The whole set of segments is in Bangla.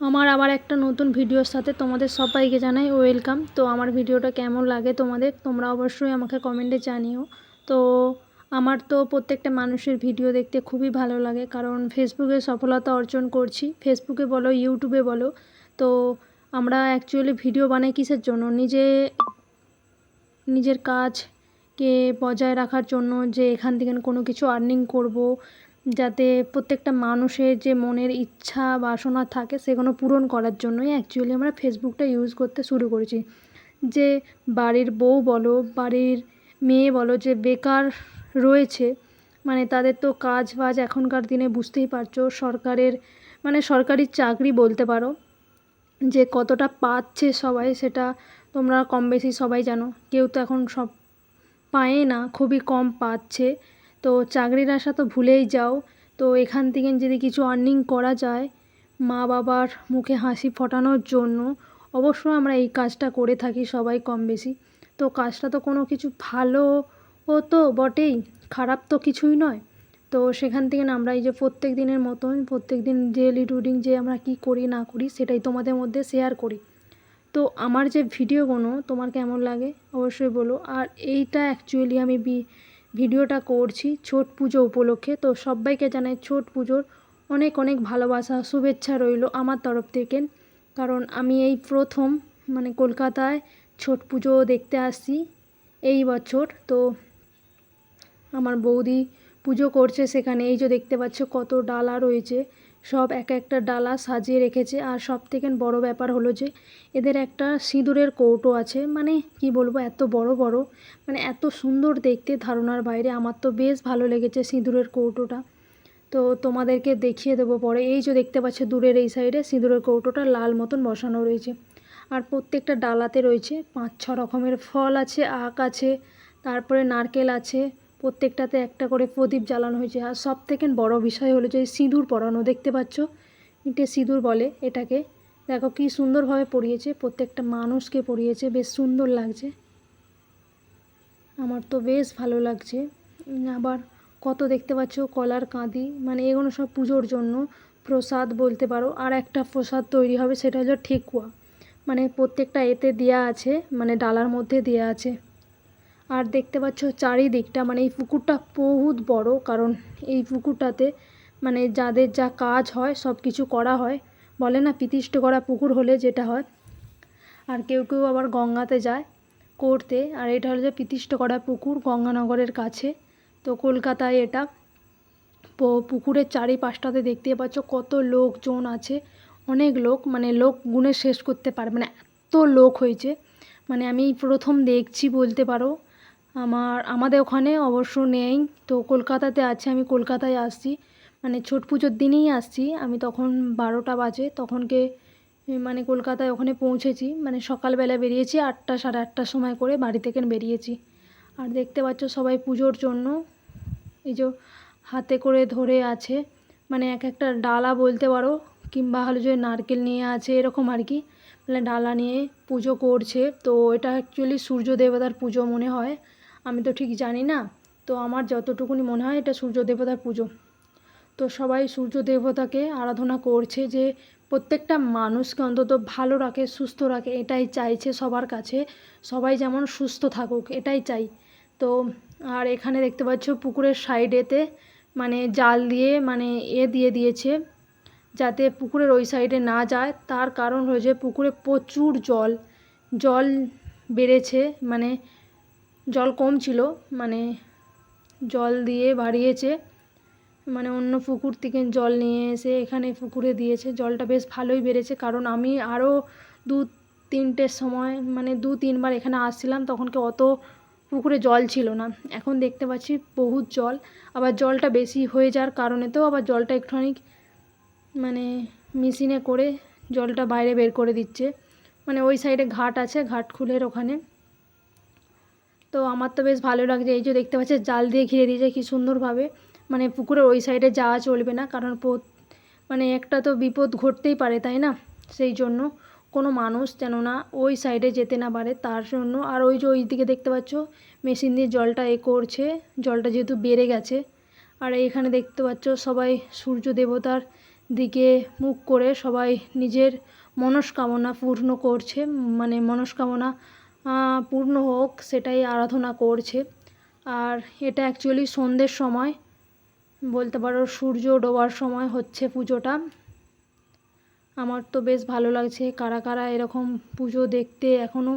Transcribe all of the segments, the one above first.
আমার আবার একটা নতুন ভিডিওর সাথে তোমাদের সবাইকে জানাই ওয়েলকাম। তো আমার ভিডিওটা কেমন লাগে তোমরা অবশ্যই আমাকে কমেন্টে জানিও। তো আমার তো প্রত্যেকটা মানুষের ভিডিও দেখতে খুবই ভালো লাগে, কারণ ফেসবুকে সফলতা অর্জন করছি, ফেসবুকে বলো ইউটিউবে বলো। তো আমরা অ্যাকচুয়ালি ভিডিও বানাই কিসের জন্য? নিজের কাজকে বজায় রাখার জন্য, যে এখান থেকে কোনো কিছু আর্নিং করব, যাতে প্রত্যেকটা মানুষের যে মনের ইচ্ছা বাসনা থাকে সেগুলো পূরণ করার জন্যই অ্যাকচুয়ালি আমরা ফেসবুকটা ইউজ করতে শুরু করেছি। যে বাড়ির বউ বলো, বাড়ির মেয়ে বলো, যে বেকার রয়েছে, মানে তাদের তো কাজ বাজ এখনকার দিনে বুঝতেই পারছো, সরকারি চাকরি বলতে পারো যে কতটা পাচ্ছে সবাই, সেটা তোমরা কম বেশি সবাই জানো। কেউ তো এখন সব পায় না, খুবই কম পাচ্ছে। তো চাকরির আশা তো ভুলেই যাও। তো এখান থেকে যদি কিছু আর্নিং করা যায় মা বাবার মুখে হাসি ফোটানোর জন্য, অবশ্যই আমরা এই কাজটা করে থাকি সবাই কম বেশি। তো কাজটা তো কোনো কিছু ভালো ও তো বটেই, খারাপ তো কিছুই নয়। তো সেখান থেকে না আমরা এই যে প্রত্যেক দিনের মতন প্রত্যেক দিন ডেইলি রুটিন যে আমরা কি করি না করি সেটাই তোমাদের মধ্যে শেয়ার করি। তো আমার যে ভিডিওগুলো তোমার কেমন লাগে অবশ্যই বলো। আর এইটা অ্যাকচুয়ালি আমি ভিডিওটা করছি ছট পুজো উপলক্ষে। তো সবাইকে জানাই ছট পুজোর অনেক অনেক ভালোবাসা, শুভেচ্ছা রইল আমার তরফ থেকে। কারণ আমি এই প্রথম কলকাতায় ছট পুজো দেখতে আসছি এই বছর। তো আমার বৌদি পুজো করছে সেখানে, এই যে দেখতে পাচ্ছ কত ডালা রয়েছে, সব এক একটা ডালা সাজিয়ে রেখেছে। আর সব থেকে বড় ব্যাপার হলো যে এদের একটা সিঁদুরের কৌটো আছে, কি বলবো, এত বড় বড়, এত সুন্দর দেখতে, ধারণার বাইরে। আমার তো বেশ ভালো লেগেছে সিঁদুরের কৌটোটা। তো তোমাদেরকে দেখিয়ে দেবো পরে। এই যে দেখতে পাচ্ছ দূরের এই সাইডে সিঁদুরের কৌটোটা লাল মতন বসানো রয়েছে। আর প্রত্যেকটা ডালাতে রয়েছে 5-6 রকমের ফল আছে, আখ আছে, তারপরে নারকেল আছে, প্রত্যেকটাতে একটা করে প্রদীপ জ্বালানো হয়েছে। আর সব থেকে বড় বিষয় হলো যে সিঁদুর পরানো, দেখতে পাচ্ছ ইটে সিঁদুর বলে এটাকে। দেখো কি সুন্দরভাবে পরিয়েছে, প্রত্যেকটা মানুষকে পরিয়েছে, বেশ সুন্দর লাগছে, আমার তো বেশ ভালো লাগছে। আবার কত দেখতে পাচ্ছ কলার কাঁদি, এগুলো সব পুজোর জন্য প্রসাদ বলতে পারো। আর একটা প্রসাদ তৈরি হবে, সেটা হলো ঠেকুয়া, প্রত্যেকটা এতে দেয়া আছে, ডালার মধ্যে দেয়া আছে। আর দেখতে পাচ্ছ চারিদিকটা, এই পুকুরটা বহুত বড়, কারণ এই পুকুরটাতে যাদের যা কাজ হয় সব কিছু করা হয়, বলে না পিতিষ্ট করা পুকুর হলে যেটা হয়। আর কেউ কেউ আবার গঙ্গাতে যায় করতে। আর এটা হলো যে পিতিষ্ট করা পুকুর, গঙ্গানগরের কাছে। তো কলকাতায় এটা। পুকুরের চারিপাশটাতে দেখতে পাচ্ছ কত লোকজন আছে, অনেক লোক, লোক গুণে শেষ করতে পারবে না, এত লোক হয়েছে। আমি প্রথম দেখছি বলতে পারো। আমাদের ওখানে অবশ্য নেই, তো কলকাতাতে আছে, আমি কলকাতায় আসছি, ছট পুজোর দিনেই আসছি আমি। তখন 12টা বাজে, তখনকে কলকাতায় ওখানে পৌঁছেছি, সকালবেলা বেরিয়েছি 8টা সাড়ে 8টার সময় করে বাড়ি থেকে বেরিয়েছি। আর দেখতে পাচ্ছ সবাই পুজোর জন্য এই যে হাতে করে ধরে আছে, এক একটা ডালা বলতে পারো, কিংবা হলো যে নারকেল নিয়ে আছে এরকম আর কি, ডালা নিয়ে পুজো করছে। তো এটা অ্যাকচুয়ালি সূর্য দেবতার পুজো মনে হয়, আমি তো ঠিক জানি না। তো আমার যতটুকুনি মনে হয় এটা সূর্য দেবতার পুজো। তো সবাই সূর্য দেবতাকে আরাধনা করছে, যে প্রত্যেকটা মানুষকে অন্তত ভালো রাখে, সুস্থ রাখে, এটাই চাইছে সবার কাছে, সবাই যেমন সুস্থ থাকুক এটাই চাই। তো আর এখানে দেখতে পাচ্ছ পুকুরের সাইডেতে জাল দিয়ে দিয়ে দিয়েছে, যাতে পুকুরের ওই সাইডে না যায়। তার কারণ হয়েছে পুকুরে প্রচুর জল বেড়েছে, জল কম ছিল, জল দিয়ে বাড়িয়েছে, অন্য পুকুর থেকে জল নিয়ে এসে এখানে পুকুরে দিয়েছে। জলটা বেশ ভালোই বেড়েছে, কারণ আমি আরও 2-3টের সময় 2-3বার এখানে আসছিলাম, তখনকে অত পুকুরে জল ছিল না। এখন দেখতে পাচ্ছি বহুত জল। আবার জলটা বেশি হয়ে যাওয়ার কারণে তো আবার জলটা একটুখানি মেশিনে করে জলটা বাইরে বের করে দিচ্ছে, ওই সাইডে ঘাট আছে, ঘাটকুলের ওখানে। তো আমার তো বেশ ভালো লাগছে। এই যে দেখতে পাচ্ছি জাল দিয়ে ঘিরে দিয়েছে কী সুন্দরভাবে, পুকুরের ওই সাইডে যাওয়া চলবে না, কারণ একটা তো বিপদ ঘটতেই পারে, তাই না? সেই জন্য কোনো মানুষ যেন না ওই সাইডে যেতে না পারে, তার জন্য। আর ওই যে ওই দিকে দেখতে পাচ্ছ মেশিন দিয়ে জলটা করছে, জলটা যেহেতু বেড়ে গেছে। আর এইখানে দেখতে পাচ্ছ সবাই সূর্য দেবতার দিকে মুখ করে সবাই নিজের মনস্কামনা পূর্ণ করছে, মানে মনস্কামনা পূর্ণ হোক সেটাই আরাধনা করছে। আর এটা অ্যাকচুয়ালি সন্ধ্যের সময়, বলতে পারো সূর্য ডোবার সময় হচ্ছে পুজোটা। আমার তো বেশ ভালো লাগছে। কারা কারা এরকম পুজো দেখতে এখনও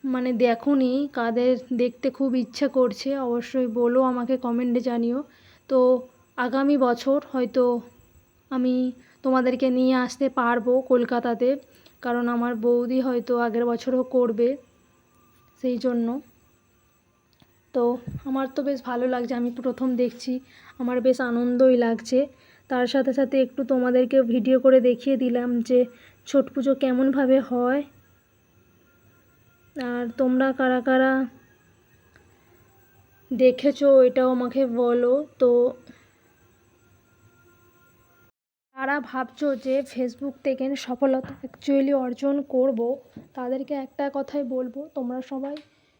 মানে দেখোনি, কাদের দেখতে খুব ইচ্ছা করছে অবশ্যই বলো, আমাকে কমেন্টে জানিও। তো আগামী বছর হয়তো আমি তোমাদেরকে নিয়ে আসতে পারবো কলকাতাতে, কারণ আমার বৌদি হয়তো আগের বছরও করবে, সেই জন্য। তো আমার তো বেশ ভালো লাগছে, আমি প্রথম দেখছি, আমার বেশ আনন্দই লাগছে। তার সাথে সাথে একটু তোমাদেরকে ভিডিও করে দেখিয়ে দিলাম যে ছট পুজো কেমনভাবে হয়। আর তোমরা কারা কারা দেখেছো এটাও আমাকে বলো। তো যারা ভাবছো যে ফেসবুক থেকে সফলতা অ্যাকচুয়ালি অর্জন করব, তাদেরকে একটা কথাই বলবো, তোমরা সবাই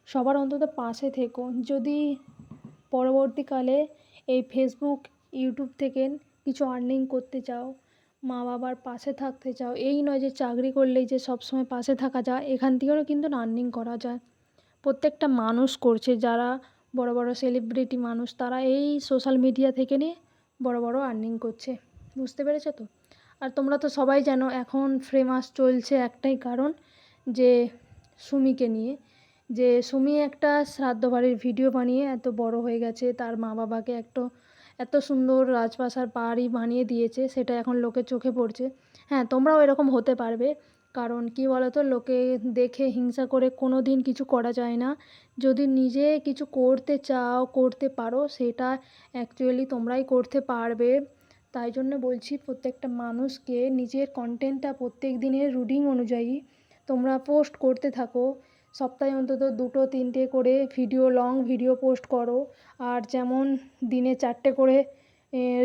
সবার অন্তত পাশে থেকো। যদি পরবর্তীকালে এই ফেসবুক ইউটিউব থেকে কিছু আর্নিং করতে চাও, মা বাবার পাশে থাকতে চাও, এই নয় যে চাকরি করলেই যে সবসময় পাশে থাকা যায়, এখান থেকেও কিন্তু আর্নিং করা যায়। প্রত্যেকটা মানুষ করছে, যারা বড় বড় সেলিব্রিটি মানুষ, তারা এই সোশ্যাল মিডিয়া থেকে নিয়ে বড় বড় আর্নিং করছে। বুঝতে পেরেছো তো? আর তোমরা তো সবাই জানো এখন ফেমাস চলছে একটাই কারণ, যে সুমিকে নিয়ে, যে সুমি একটা শ্রাদ্ধ বাড়ির ভিডিও বানিয়ে এত বড় হয়ে গেছে, তার মা বাবাকে এত সুন্দর রাজপ্রাসাদ বাড়ি বানিয়ে দিয়েছে, সেটা এখন লোকের চোখে পড়ছে। হ্যাঁ, তোমরাও এরকম হতে পারবে, কারণ কি বলো তো, লোকে দেখে হিংসা করে কোনো দিন কিছু করা যায় না। যদি নিজে কিছু করতে চাও, করতে পারো, সেটা অ্যাকচুয়ালি তোমরাই করতে পারবে। তাই জন্য বলছি প্রত্যেকটা মানুষকে নিজের কন্টেন্টটা প্রত্যেক দিনের রুটিন অনুযায়ী তোমরা পোস্ট করতে থাকো। সপ্তাহে অন্তত 2-3টে করে ভিডিও, লং ভিডিও পোস্ট করো। আর যেমন দিনে 4টে করে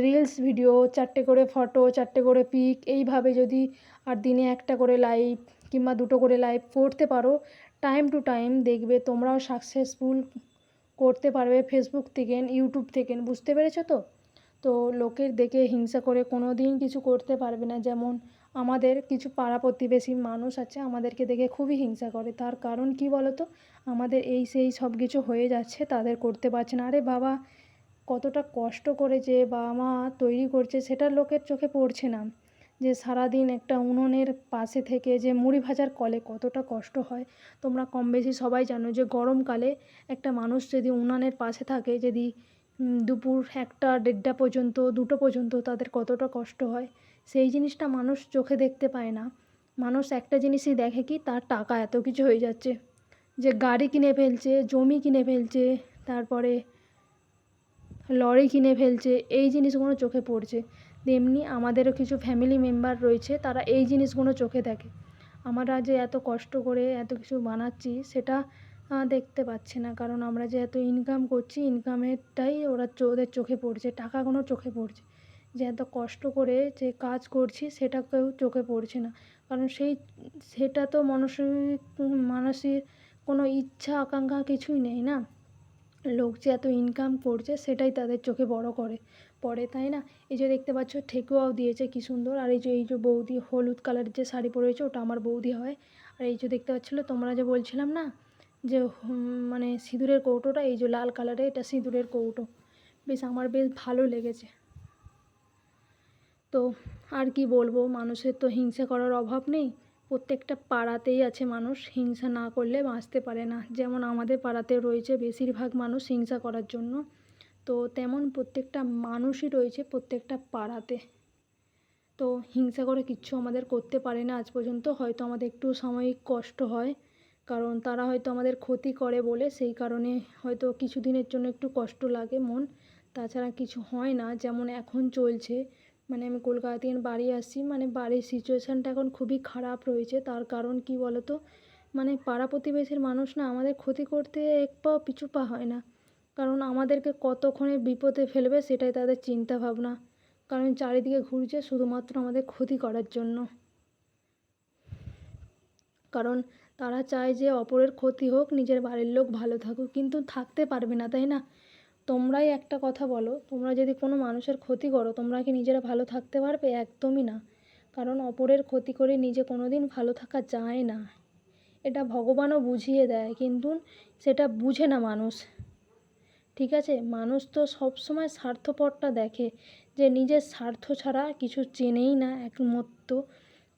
রিলস ভিডিও, 4টে করে ফটো, 4টে করে পিক, এইভাবে যদি আর দিনে একটা করে লাইভ কিংবা 2টো করে লাইভ করতে পারো টাইম টু টাইম, দেখবে তোমরাও সাকসেসফুল করতে পারবে ফেসবুক থেকে, ইউটিউব থেকে। বুঝতে পেরেছো তো? তো লোকের দেখে হিংসা করে কোনো দিন কিছু করতে পারবে না। যেমন আমাদের কিছু পাড়া প্রতিবেশী মানুষ আছে, আমাদেরকে দেখে খুবই হিংসা করে। তার কারণ কি বলো তো, আমাদের এই সেই সব কিছু হয়ে যাচ্ছে, তাদের করতে পারছে না। আরে বাবা, কতটা কষ্ট করে যে বাবা মা তৈরি করছে সেটা লোকের চোখে পড়ছে না। যে সারাদিন একটা উনুনের পাশে থেকে যে মুড়ি ভাজার কলে কতটা কষ্ট হয়, তোমরা কম বেশি সবাই জানো। যে গরমকালে একটা মানুষ যদি উনানের পাশে থাকে, যদি দুপুর 1টা-1:30টা পর্যন্ত, 2টো পর্যন্ত, তাদের কতটা কষ্ট হয়, সেই জিনিসটা মানুষ চোখে দেখতে পায় না। মানুষ একটা জিনিসই দেখে কি, তার টাকা এত কিছু হয়ে যাচ্ছে, যে গাড়ি কিনে ফেলছে, জমি কিনে ফেলছে, তারপরে লরি কিনে ফেলছে, এই জিনিসগুলো চোখে পড়ছে। তেমনি আমাদেরও কিছু ফ্যামিলি মেম্বার রয়েছে, তারা এই জিনিসগুলো চোখে দেখে। আমরা যে এত কষ্ট করে এত কিছু বানাচ্ছি, সেটা দেখতে পাচ্ছে না, কারণ আমরা যে এত ইনকাম করছি, ইনকামেরটাই ওদের চোখে পড়ছে, টাকাগুলো চোখে পড়ছে। যে এত কষ্ট করে যে কাজ করছি সেটা কেউ চোখে পড়ছে না, কারণ সেটা তো মানুষের কোনো ইচ্ছা আকাঙ্ক্ষা কিছুই নেই না। লোক যে এত ইনকাম করছে সেটাই তাদের চোখে বড় পড়ে, তাই না? এই যে দেখতে পাচ্ছ ঠেকুয়াও দিয়েছে কি সুন্দর। আর এই যে বৌদি হলুদ কালারের যে শাড়ি পরেছে, ওটা আমার বৌদি হয়। আর এই যে দেখতে পাচ্ছিলো তোমরা, যে বলছিলাম না যে মানে সিঁদুরের কৌটোটা, এই যে লাল কালারের, এটা সিঁদুরের কৌটো। আমার বেশ ভালো লেগেছে। তো আর কি বলবো, মানুষের তো হিংসা করার অভাব নেই। প্রত্যেকটা পাড়াতেই আছে মানুষ, হিংসা না করলে বাঁচতে পারে না। যেমন আমাদের পাড়াতেও রয়েছে বেশিরভাগ মানুষ হিংসা করার জন্য, তো তেমন প্রত্যেকটা মানুষই রয়েছে প্রত্যেকটা পাড়াতে। তো হিংসা করে কিচ্ছু আমাদের করতে পারে না আজ পর্যন্ত। হয়তো আমাদের একটু সাময়িক কষ্ট হয়, কারণ তারা হয়তো আমাদের ক্ষতি করে বলে, সেই কারণে হয়তো কিছু দিনের জন্য একটু কষ্ট লাগে মন, তাছাড়া কিছু হয় না। যেমন এখন চলছে, মানে আমি কলকাতা থেকে বাড়ি আসছি, মানে বাড়ির সিচুয়েশানটা এখন খুবই খারাপ রয়েছে। তার কারণ কি বলো তো, মানে পাড়া প্রতিবেশীর মানুষ না আমাদের ক্ষতি করতে এক পাও পিছু পা হয় না, কারণ আমাদেরকে কতক্ষণে বিপদে ফেলবে সেটাই তাদের চিন্তা ভাবনা, কারণ চারিদিকে ঘুরছে শুধুমাত্র আমাদের ক্ষতি করার জন্য। কারণ তারা চায় যে অপরের ক্ষতি হোক, নিজের বাড়ির লোক ভালো থাকুক, কিন্তু থাকতে পারবে না, তাই না? তোমরাই একটা কথা বলো, তোমরা যদি কোনো মানুষের ক্ষতি করো, তোমরা কি নিজেরা ভালো থাকতে পারবে? একদমই না। কারণ অপরের ক্ষতি করে নিজে কোনো দিন ভালো থাকা যায় না। এটা ভগবানও বুঝিয়ে দেয়, কিন্তু সেটা বুঝে না মানুষ। ঠিক আছে, মানুষ তো সবসময় স্বার্থপরটা দেখে, যে নিজের স্বার্থ ছাড়া কিছু চেনেই না একমাত্র।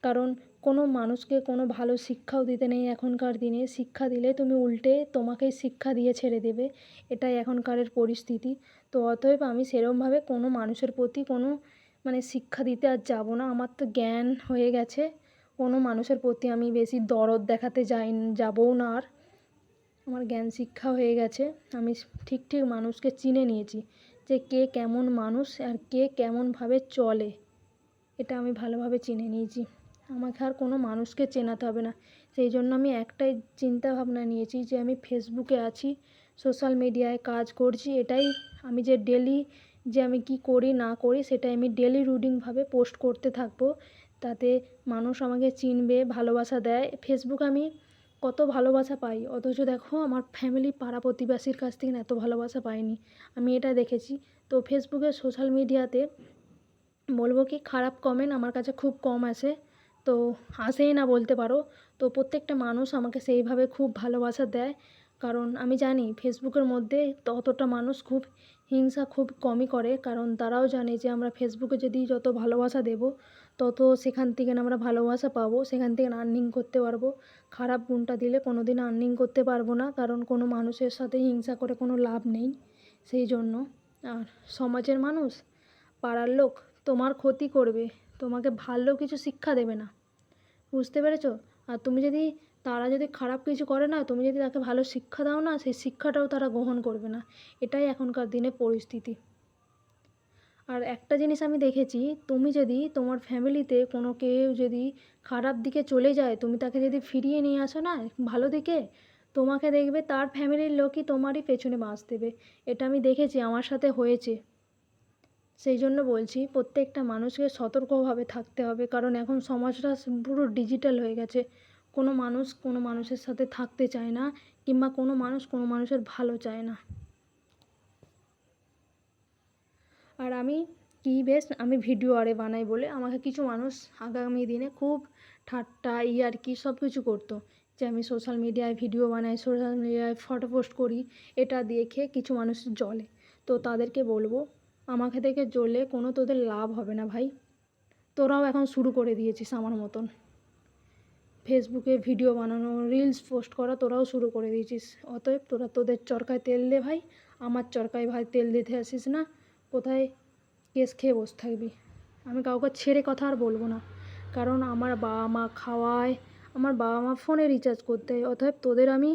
কারণ কোনো মানুষকে কোনো ভালো শিক্ষাও দিতে নেই এখনকার দিনে। শিক্ষা দিলে তুমি উল্টে তোমাকেই শিক্ষা দিয়ে ছেড়ে দেবে, এটাই এখনকারের পরিস্থিতি। তো অতএব আমি সেরমভাবে কোনো মানুষের প্রতি কোনো শিক্ষা দিতে আর যাব না। আমার তো জ্ঞান হয়ে গেছে, কোনো মানুষের প্রতি আমি বেশি দরদ দেখাতে যাবও না আর। আমার জ্ঞান শিক্ষা হয়ে গেছে, আমি ঠিক মানুষকে চিনে নিয়েছি, যে কে কেমন মানুষ আর কে কেমনভাবে চলে, এটা আমি ভালোভাবে চিনে নিয়েছি। আমাকে আর কোনো মানুষকে চেনাতে হবে না। সেই জন্য আমি একটাই চিন্তা ভাবনা নিয়েছি, যে আমি ফেসবুকে আছি, সোশ্যাল মিডিয়ায় কাজ করছি, এটাই আমি যে ডেলি যে আমি কি করি না করি সেটাই আমি ডেলি রুটিনভাবে পোস্ট করতে থাকবো। তাতে মানুষ আমাকে চিনবে, ভালোবাসা দেয়। ফেসবুক আমি কত ভালোবাসা পাই, অথচ দেখো আমার ফ্যামিলি পাড়া প্রতিবেশীর কাছ থেকে এত ভালোবাসা পাইনি, আমি এটা দেখেছি। তো ফেসবুকে সোশ্যাল মিডিয়াতে বলবো কি, খারাপ কমেন্ট আমার কাছে খুব কম আসে, তো আসেই না বলতে পারো। তো প্রত্যেকটা মানুষ আমাকে সেইভাবে খুব ভালোবাসা দেয়, কারণ আমি জানি ফেসবুকের মধ্যে ততটা মানুষ খুব হিংসা খুব কমই করে, কারণ তারাও জানে যে আমরা ফেসবুকে যদি যত ভালোবাসা দেব, তত সেখান থেকে আমরা ভালোবাসা পাবো, সেখান থেকে আর্নিং করতে পারবো। খারাপ গুণটা দিলে কোনো দিন আর্নিং করতে পারবো না, কারণ কোনো মানুষের সাথে হিংসা করে কোনো লাভ নেই। সেই জন্য আর সমাজের মানুষ, পাড়ার লোক তোমার ক্ষতি করবে, তোমাকে ভালো কিছু শিক্ষা দেবে না, বুঝতে পেরেছো? আর তুমি যদি, তারা যদি খারাপ কিছু করে না, তুমি যদি তাকে ভালো শিক্ষা দাও না, সেই শিক্ষাটাও তারা গ্রহণ করবে না। এটাই এখনকার দিনে পরিস্থিতি। আর একটা জিনিস আমি দেখেছি, তুমি যদি তোমার ফ্যামিলিতে কোনো কেউ যদি খারাপ দিকে চলে যায়, তুমি তাকে যদি ফিরিয়ে নিয়ে আসো না ভালো দিকে, তোমাকে দেখবে তার ফ্যামিলির লোকই তোমারই পেছনে বাঁশ দেবে। এটা আমি দেখেছি, আমার সাথে হয়েছে। সেই জন্য বলছি প্রত্যেকটা মানুষকে সতর্কভাবে থাকতে হবে, কারণ এখন সমাজটা পুরো ডিজিটাল হয়ে গেছে। কোনো মানুষ কোনো মানুষের সাথে থাকতে চায় না, কিংবা কোনো মানুষ কোনো মানুষের ভালো চায় না। আর আমি আমি ভিডিও বানাই বলে আমাকে কিছু মানুষ আগামী দিনে খুব ঠাট্টা ইয়ার্কি সব কিছু করতো, যে আমি সোশ্যাল মিডিয়ায় ভিডিও বানাই, সোশ্যাল মিডিয়ায় ফটো পোস্ট করি, এটা দেখে কিছু মানুষ জ্বলে। তো তাদেরকে বলবো, আমাকে দেখে জ্বলে কোনো তোদের লাভ হবে না ভাই। তোরাও এখন শুরু করে দিয়েছিস আমার মতন, ফেসবুকে ভিডিও বানানো, রিলস পোস্ট করা তোরাও শুরু করে দিয়েছিস। অতএব তোরা তোদের চরকায় তেল দে ভাই, আমার চরকায় ভাই তেল দিতে আসিস না। কোথায় কেস খেয়ে বসে থাকবি। আমি কাউকে ছেড়ে কথা আর বলবো না, কারণ আমার বাবা মা খাওয়ায়, আমার বাবা মা ফোনে রিচার্জ করতে হয়। অতএব তোদের আমি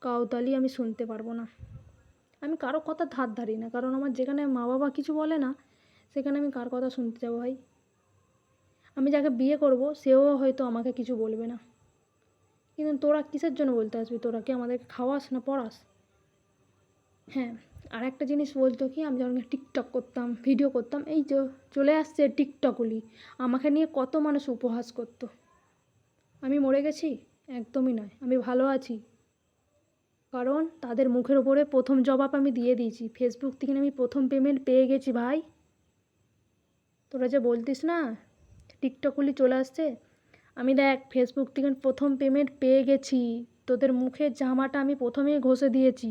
কাউতালি আমি শুনতে পারবো না। আমি কারো কথা ধার ধারি না, কারণ আমার যেখানে মা বাবা কিছু বলে না, সেখানে আমি কার কথা শুনতে যাবো ভাই? আমি যাকে বিয়ে করব সেও হয়তো আমাকে কিছু বলবে না, কিন্তু তোরা কিসের জন্য বলতে আসবি? তোরা কি আমাদেরকে খাওয়াস না পড়াস? হ্যাঁ, আর একটা জিনিস বলতো কি, আমি যখন টিকটক করতাম, ভিডিও করতাম, এই যে চলে আসছে টিকটকগুলি, আমাকে নিয়ে কত মানুষ উপহাস করতো। আমি মরে গেছি? একদমই নয়, আমি ভালো আছি। কারণ তাদের মুখের ওপরে প্রথম জবাব আমি দিয়ে দিয়েছি, ফেসবুক থেকে আমি প্রথম পেমেন্ট পেয়ে গেছি ভাই। তোরা যে বলতিস না টিকটকগুলি চলে আসছে, আমি দেখ ফেসবুক থেকে প্রথম পেমেন্ট পেয়ে গেছি। তোদের মুখের জামাটা আমি প্রথমেই ঘষে দিয়েছি,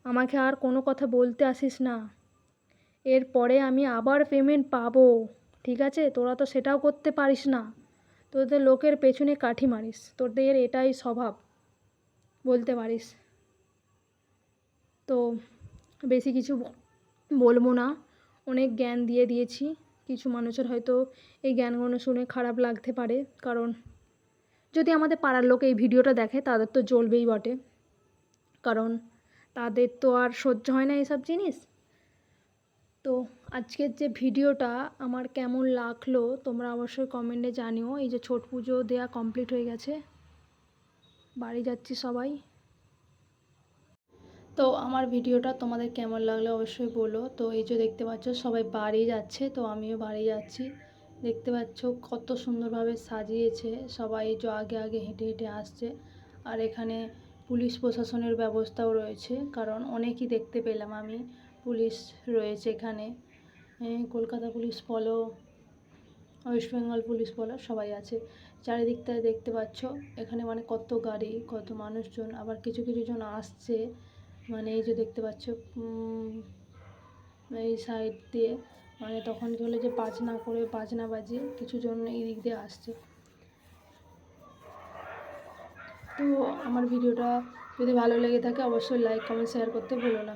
আমাকে আর কোনো কথা বলতে আসিস না। এরপরে আমি আবার পেমেন্ট পাবো, ঠিক আছে? তোরা তো সেটাও করতে পারিস না, তোদের লোকের পেছনে কাঠি মারিস, তোদের এটাই স্বভাব বলতে পারিস। তো বেশি কিছু বলবো না, অনেক জ্ঞান দিয়ে দিয়েছি। কিছু মানুষের হয়তো এই জ্ঞানগুলো শুনে খারাপ লাগতে পারে, কারণ যদি আমাদের পাড়ার লোক এই ভিডিওটা দেখে তাদের তো জ্বলবেই বটে, কারণ তাদের তো আর সহ্য হয় না এসব জিনিস। তো আজকের যে ভিডিওটা আমার কেমন লাগলো তোমরা অবশ্যই কমেন্টে জানিও। এই যে ছট পুজো দেওয়া কমপ্লিট হয়ে গেছে, বাড়ি যাচ্ছি সবাই। তো আমার ভিডিওটা তোমাদের কেমন লাগলো অবশ্যই বলো। তো এই যে দেখতে পাচ্ছ সবাই বাড়ি যাচ্ছে, তো আমিও বাড়ি যাচ্ছি। দেখতে পাচ্ছ কত সুন্দরভাবে সাজিয়েছে সবাই, যে আগে আগে হেঁটে হেঁটে আসছে। আর এখানে পুলিশ প্রশাসনের ব্যবস্থাও রয়েছে, কারণ অনেকই দেখতে পেলাম আমি পুলিশ রয়েছে এখানে। কলকাতা পুলিশ বলো, ওয়েস্ট বেঙ্গল পুলিশ বলো, সবাই আছে। চারিদিকটায় দেখতে পাচ্ছ এখানে মানে কত গাড়ি, কত মানুষজন, আবার কিছু কিছু জন আসছে, মানে এই যে দেখতে পাচ্ছ এই সাইড দিয়ে, মানে তখন কি হলো যে বাজনা করে, বাজনা বাজিয়ে কিছু জন এই দিক দিয়ে আসছে। তো আমার ভিডিওটা যদি ভালো লেগে থাকে অবশ্যই লাইক কমেন্ট শেয়ার করতে ভুলো না।